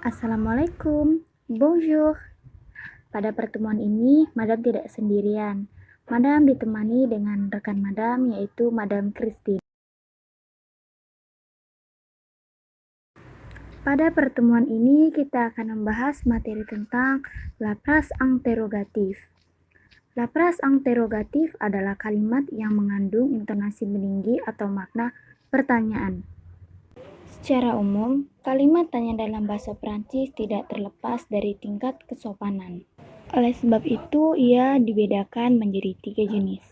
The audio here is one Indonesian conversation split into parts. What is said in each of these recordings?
Assalamualaikum, bonjour. Pada pertemuan ini, Madam tidak sendirian. Madam ditemani dengan rekan Madam, yaitu Madam Christine. Pada pertemuan ini, kita akan membahas materi tentang la phrase interrogatif. La phrase interrogatif adalah kalimat yang mengandung intonasi meninggi atau makna pertanyaan. Secara umum, kalimat tanya dalam bahasa Prancis tidak terlepas dari tingkat kesopanan. Oleh sebab itu, ia dibedakan menjadi 3 jenis.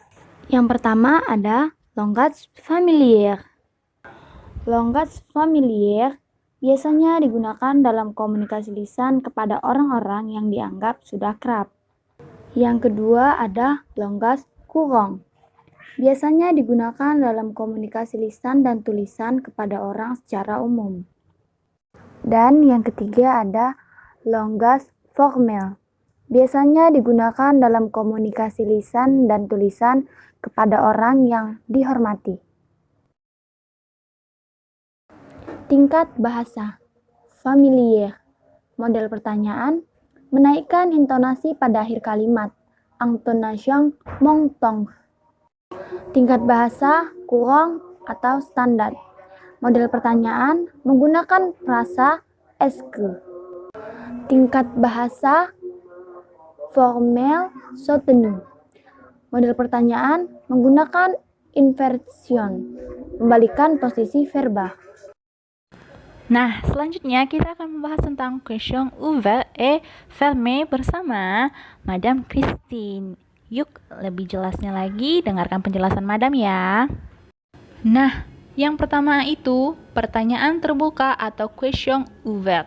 Yang pertama ada langage familier. Langage familier biasanya digunakan dalam komunikasi lisan kepada orang-orang yang dianggap sudah kerap. Yang kedua ada langage courant. Biasanya digunakan dalam komunikasi lisan dan tulisan kepada orang secara umum. Dan yang ketiga ada langage formel. Biasanya digunakan dalam komunikasi lisan dan tulisan kepada orang yang dihormati. Tingkat bahasa familier. Model pertanyaan menaikkan intonasi pada akhir kalimat. Intonation monton. Tingkat bahasa courant atau standar. Model pertanyaan menggunakan frasa est que. Tingkat bahasa formel soutenu. Model pertanyaan menggunakan inversion, membalikan posisi verba. Nah, selanjutnya kita akan membahas tentang question ouvert et fermé bersama Madam Christine. Yuk, lebih jelasnya lagi, dengarkan penjelasan Madam ya. Nah, yang pertama itu pertanyaan terbuka atau question ouvert.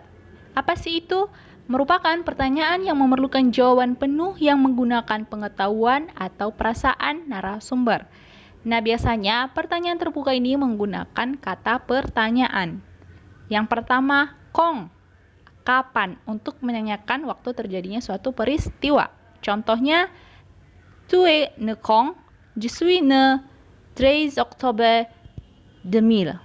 Apa sih itu? Merupakan pertanyaan yang memerlukan jawaban penuh yang menggunakan pengetahuan atau perasaan narasumber. Nah, biasanya pertanyaan terbuka ini menggunakan kata pertanyaan. Yang pertama, quand, kapan, untuk menanyakan waktu terjadinya suatu peristiwa. Contohnya, tu es ne quand? Je suis ne 13 Oktober 2000.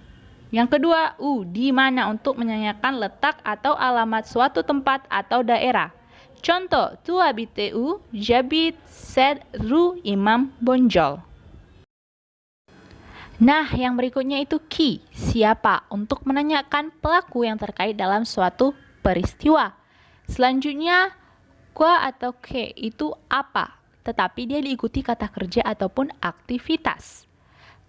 Yang kedua, di mana, untuk menanyakan letak atau alamat suatu tempat atau daerah. Contoh, tu habites où? J'habite cette rue Imam Bonjol. Nah, yang berikutnya itu qui, siapa, untuk menanyakan pelaku yang terkait dalam suatu peristiwa. Selanjutnya, quoi atau que itu apa, tetapi dia diikuti kata kerja ataupun aktivitas.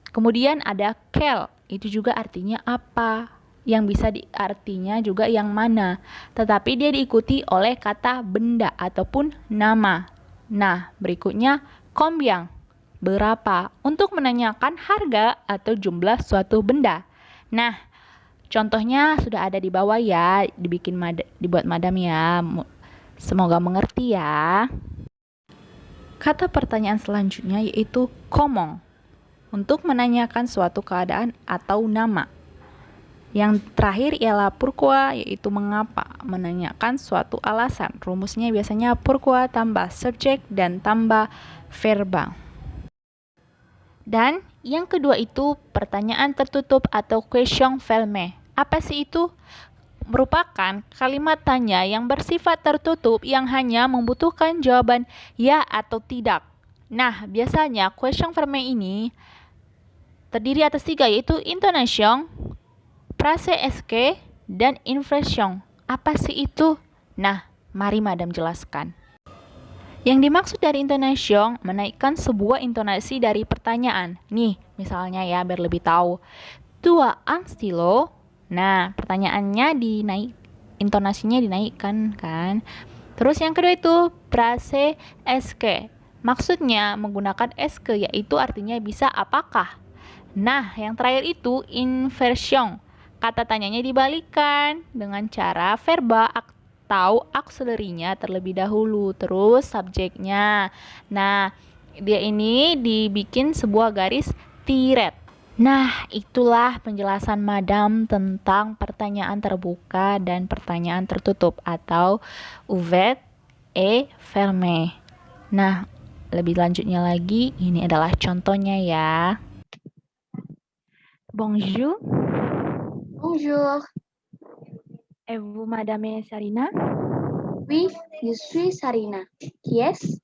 Kemudian ada quel, itu juga artinya apa, yang bisa artinya juga yang mana, tetapi dia diikuti oleh kata benda ataupun nama. Nah, berikutnya combien, berapa, untuk menanyakan harga atau jumlah suatu benda. Nah, contohnya sudah ada di bawah ya, dibuat Madam ya. Semoga mengerti ya. Kata pertanyaan selanjutnya yaitu comment, untuk menanyakan suatu keadaan atau nama. Yang terakhir ialah pourquoi, yaitu mengapa, menanyakan suatu alasan. Rumusnya biasanya pourquoi tambah subjek dan tambah verba. Dan yang kedua itu pertanyaan tertutup atau question fermé. Apa sih itu? Merupakan kalimat tanya yang bersifat tertutup yang hanya membutuhkan jawaban ya atau tidak. Nah, biasanya question fermé ini terdiri atas 3, yaitu intonation, phrase est que, dan inflection. Apa sih itu? Nah, mari Madam jelaskan. Yang dimaksud dari intonation, menaikkan sebuah intonasi dari pertanyaan. Nih, misalnya ya, biar lebih tahu. Tu as un stylo? Nah, pertanyaannya intonasinya dinaikkan kan. Terus yang kedua itu phrase est que. Maksudnya menggunakan est que, yaitu artinya bisa apakah. Nah, yang terakhir itu inversion. Kata tanyanya dibalikan dengan cara verba atau auxiliary-nya terlebih dahulu, terus subjeknya. Nah, dia ini dibikin sebuah garis tiret. Nah, itulah penjelasan Madam tentang pertanyaan terbuka dan pertanyaan tertutup atau ouvert et fermé. Nah, lebih lanjutnya lagi, ini adalah contohnya ya. Bonjour, Bonjour. et vous, Madame Sarina? Oui, je suis Sarina. Qui est-ce?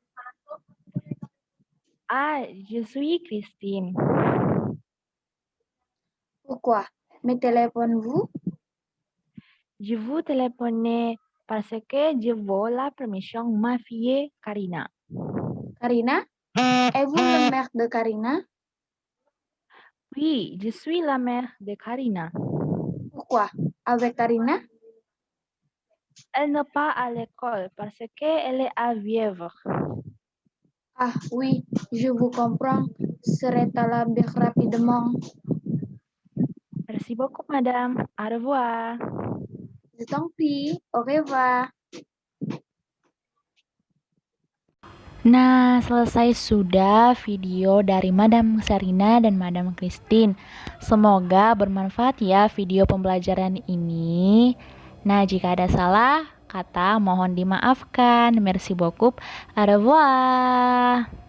Ah, je suis Christine. Pourquoi? Me téléphone-vous? Je vous téléphone parce que je veux la permission de ma fille Karina. Karina? Êtes-vous la mère de Karina? Oui, je suis la mère de Karina. Pourquoi? Avec Karina? Elle n'est pas à l'école parce qu'elle est à vieuvre. Ah oui, je vous comprends. Serait-elle là rapidement? Merci beaucoup, madame. Au revoir. Je t'en prie. Au revoir. Nah, selesai sudah video dari Madam Sarina dan Madam Christine. Semoga bermanfaat ya video pembelajaran ini. Nah, jika ada salah kata mohon dimaafkan. Merci beaucoup. Au revoir.